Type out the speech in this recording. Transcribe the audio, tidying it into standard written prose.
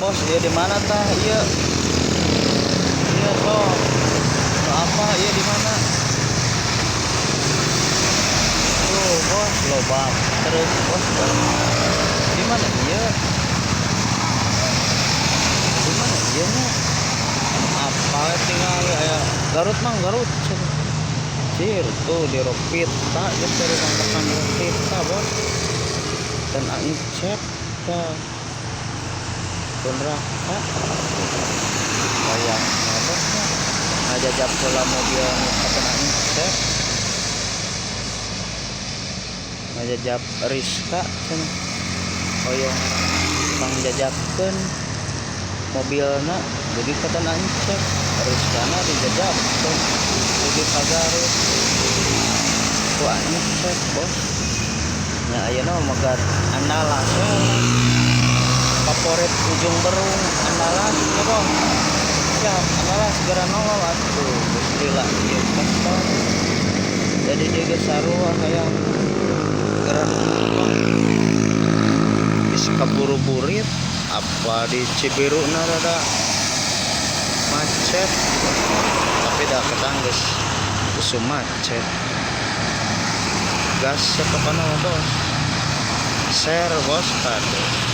bos, iya di mana tah? Iya. Iya toh. Apa? Iya di mana? Tuh, bos, lobak. Terus bos, di mana? Iya. Di mana? Iya nya. Apa tinggal ya Garut mang Garut. Cir tuh di Ropita gitu rumah makan Ropita bos. Dan aing cek ke Tunraka kayak bosnya ngajajak pula mobil kata aing cek ngajajak Rizka cenah hoyong pang jajakeun mobilna jadi kata aing cek Rizkana dijajakeun jadi Garut ku aing cek bos nya ayeuna magat andalas favorit ujung berung andalas ya bos siap andalas segera nolol atuh gila ieu kastor jadi dia ge sarua hayang gerak bis kaburu-burit apa di Cibiru na rada macet tapi dah ketangges geus macet gas sepakana bos share bos kade